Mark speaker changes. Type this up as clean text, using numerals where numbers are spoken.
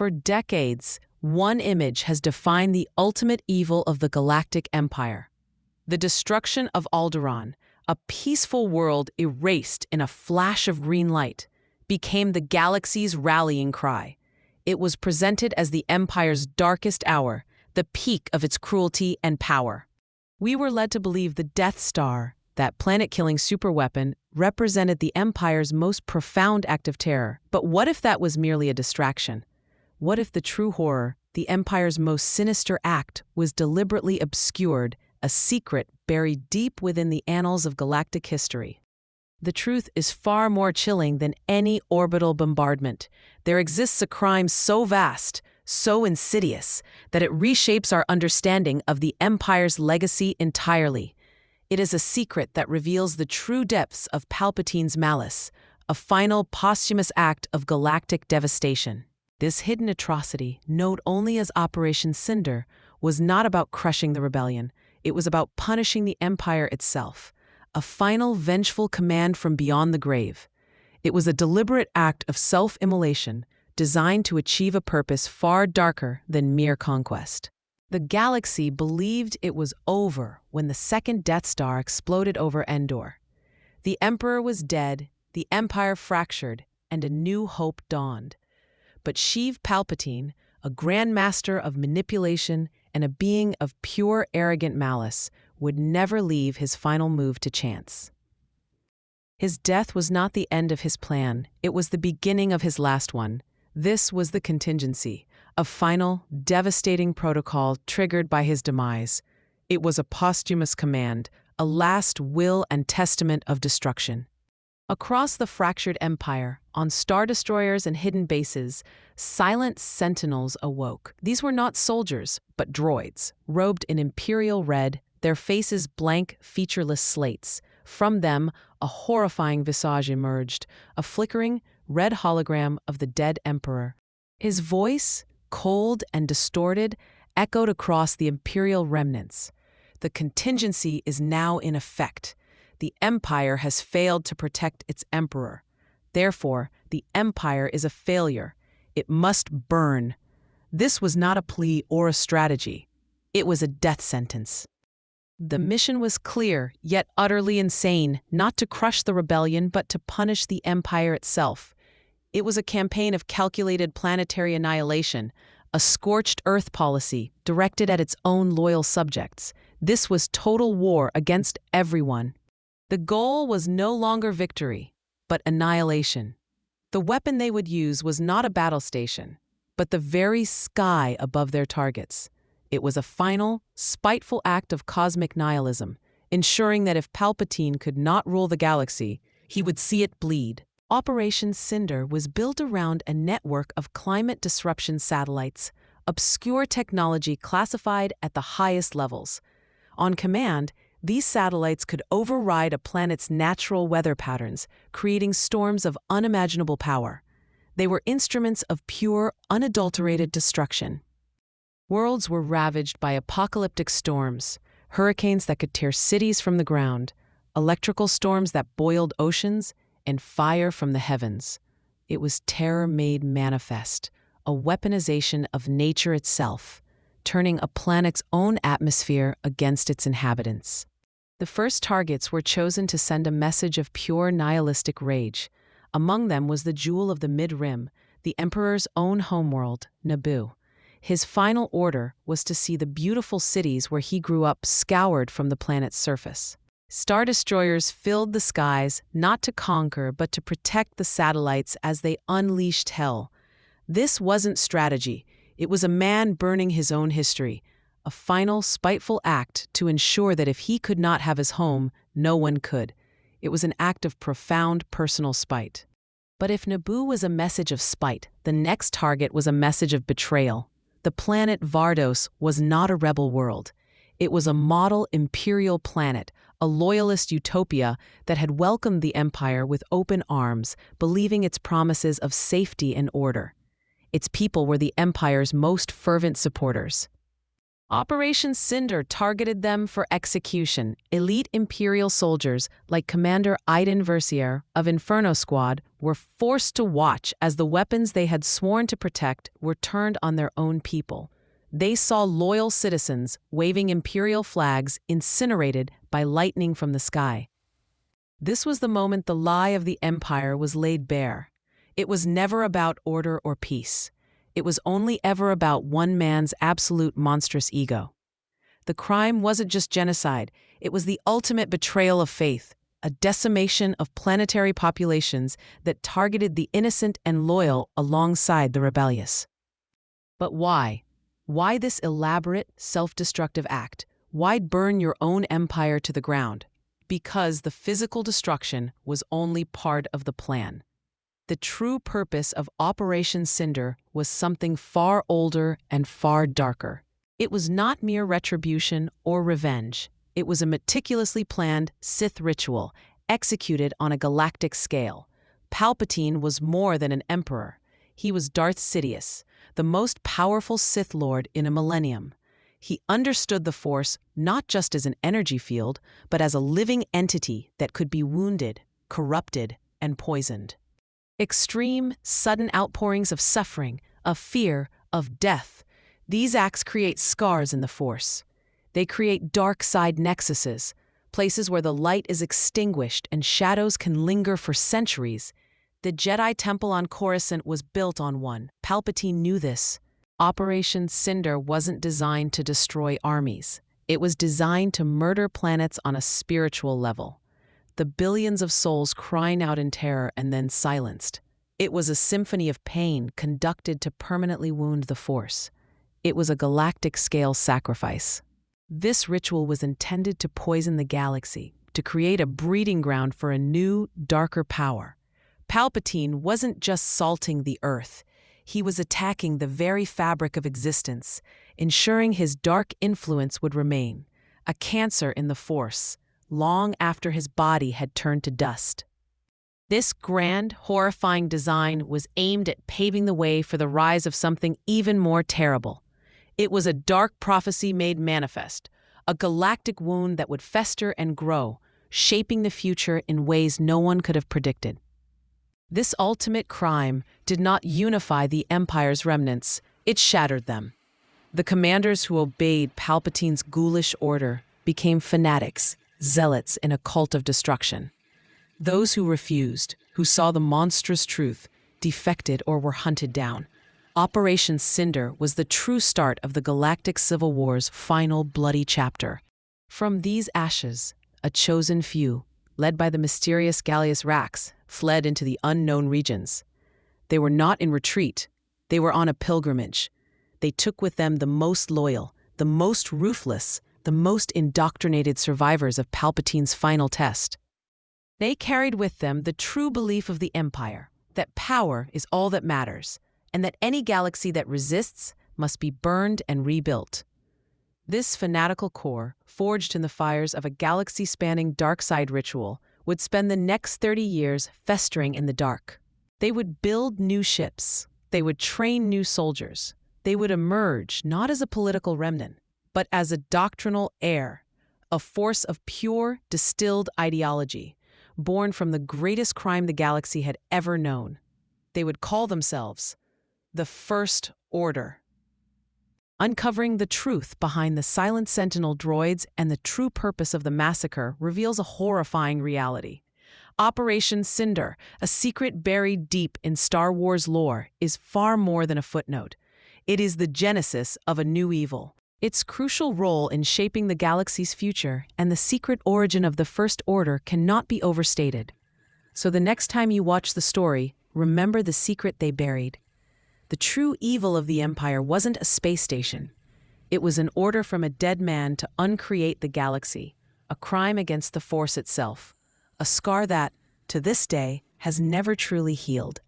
Speaker 1: For decades, one image has defined the ultimate evil of the Galactic Empire. The destruction of Alderaan, a peaceful world erased in a flash of green light, became the galaxy's rallying cry. It was presented as the Empire's darkest hour, the peak of its cruelty and power. We were led to believe the Death Star, that planet-killing superweapon, represented the Empire's most profound act of terror. But what if that was merely a distraction? What if the true horror, the Empire's most sinister act, was deliberately obscured, a secret buried deep within the annals of galactic history? The truth is far more chilling than any orbital bombardment. There exists a crime so vast, so insidious, that it reshapes our understanding of the Empire's legacy entirely. It is a secret that reveals the true depths of Palpatine's malice, a final posthumous act of galactic devastation. This hidden atrocity, known only as Operation Cinder, was not about crushing the rebellion. It was about punishing the Empire itself, a final vengeful command from beyond the grave. It was a deliberate act of self-immolation, designed to achieve a purpose far darker than mere conquest. The galaxy believed it was over when the second Death Star exploded over Endor. The Emperor was dead, the Empire fractured, and a new hope dawned. But Sheev Palpatine, a grand master of manipulation and a being of pure arrogant malice, would never leave his final move to chance. His death was not the end of his plan, it was the beginning of his last one. This was the contingency, a final, devastating protocol triggered by his demise. It was a posthumous command, a last will and testament of destruction. Across the fractured empire, on star destroyers and hidden bases, silent sentinels awoke. These were not soldiers, but droids, robed in imperial red, their faces blank, featureless slates. From them, a horrifying visage emerged, a flickering, red hologram of the dead emperor. His voice, cold and distorted, echoed across the imperial remnants. The contingency is now in effect. The Empire has failed to protect its emperor. Therefore, the Empire is a failure. It must burn. This was not a plea or a strategy. It was a death sentence. The mission was clear, yet utterly insane, not to crush the rebellion, but to punish the Empire itself. It was a campaign of calculated planetary annihilation, a scorched earth policy directed at its own loyal subjects. This was total war against everyone. The goal was no longer victory, but annihilation. The weapon they would use was not a battle station, but the very sky above their targets. It was a final, spiteful act of cosmic nihilism, ensuring that if Palpatine could not rule the galaxy, he would see it bleed. Operation Cinder was built around a network of climate disruption satellites, obscure technology classified at the highest levels. On command, these satellites could override a planet's natural weather patterns, creating storms of unimaginable power. They were instruments of pure, unadulterated destruction. Worlds were ravaged by apocalyptic storms, hurricanes that could tear cities from the ground, electrical storms that boiled oceans, and fire from the heavens. It was terror made manifest, a weaponization of nature itself, turning a planet's own atmosphere against its inhabitants. The first targets were chosen to send a message of pure nihilistic rage. Among them was the jewel of the Mid-Rim, the Emperor's own homeworld, Naboo. His final order was to see the beautiful cities where he grew up scoured from the planet's surface. Star destroyers filled the skies, not to conquer, but to protect the satellites as they unleashed hell. This wasn't strategy. It was a man burning his own history, a final, spiteful act to ensure that if he could not have his home, no one could. It was an act of profound personal spite. But if Naboo was a message of spite, the next target was a message of betrayal. The planet Vardos was not a rebel world. It was a model imperial planet, a loyalist utopia that had welcomed the Empire with open arms, believing its promises of safety and order. Its people were the Empire's most fervent supporters. Operation Cinder targeted them for execution. Elite Imperial soldiers, like Commander Iden Versier of Inferno Squad, were forced to watch as the weapons they had sworn to protect were turned on their own people. They saw loyal citizens waving Imperial flags incinerated by lightning from the sky. This was the moment the lie of the Empire was laid bare. It was never about order or peace. It was only ever about one man's absolute monstrous ego. The crime wasn't just genocide, it was the ultimate betrayal of faith, a decimation of planetary populations that targeted the innocent and loyal alongside the rebellious. But why? Why this elaborate, self-destructive act? Why burn your own empire to the ground? Because the physical destruction was only part of the plan. The true purpose of Operation Cinder was something far older and far darker. It was not mere retribution or revenge. It was a meticulously planned Sith ritual, executed on a galactic scale. Palpatine was more than an emperor. He was Darth Sidious, the most powerful Sith Lord in a millennium. He understood the Force not just as an energy field, but as a living entity that could be wounded, corrupted, and poisoned. Extreme, sudden outpourings of suffering, of fear, of death. These acts create scars in the Force. They create dark side nexuses, places where the light is extinguished and shadows can linger for centuries. The Jedi Temple on Coruscant was built on one. Palpatine knew this. Operation Cinder wasn't designed to destroy armies. It was designed to murder planets on a spiritual level. The billions of souls crying out in terror and then silenced. It was a symphony of pain conducted to permanently wound the Force. It was a galactic-scale sacrifice. This ritual was intended to poison the galaxy, to create a breeding ground for a new, darker power. Palpatine wasn't just salting the Earth. He was attacking the very fabric of existence, ensuring his dark influence would remain, a cancer in the Force, long after his body had turned to dust. This grand, horrifying design was aimed at paving the way for the rise of something even more terrible. It was a dark prophecy made manifest, a galactic wound that would fester and grow, shaping the future in ways no one could have predicted. This ultimate crime did not unify the Empire's remnants, it shattered them. The commanders who obeyed Palpatine's ghoulish order became fanatics, zealots in a cult of destruction. Those who refused, who saw the monstrous truth, defected or were hunted down. Operation Cinder was the true start of the Galactic Civil War's final bloody chapter. From these ashes, a chosen few, led by the mysterious Gallius Rax, fled into the unknown regions. They were not in retreat. They were on a pilgrimage. They took with them the most loyal, the most ruthless, the most indoctrinated survivors of Palpatine's final test. They carried with them the true belief of the Empire, that power is all that matters, and that any galaxy that resists must be burned and rebuilt. This fanatical core, forged in the fires of a galaxy-spanning dark-side ritual, would spend the next 30 years festering in the dark. They would build new ships. They would train new soldiers. They would emerge not as a political remnant, but as a doctrinal heir, a force of pure, distilled ideology, born from the greatest crime the galaxy had ever known. They would call themselves the First Order. Uncovering the truth behind the silent Sentinel droids and the true purpose of the massacre reveals a horrifying reality. Operation Cinder, a secret buried deep in Star Wars lore, is far more than a footnote. It is the genesis of a new evil. Its crucial role in shaping the galaxy's future and the secret origin of the First Order cannot be overstated. So the next time you watch the story, remember the secret they buried. The true evil of the Empire wasn't a space station. It was an order from a dead man to uncreate the galaxy, a crime against the Force itself, a scar that, to this day, has never truly healed.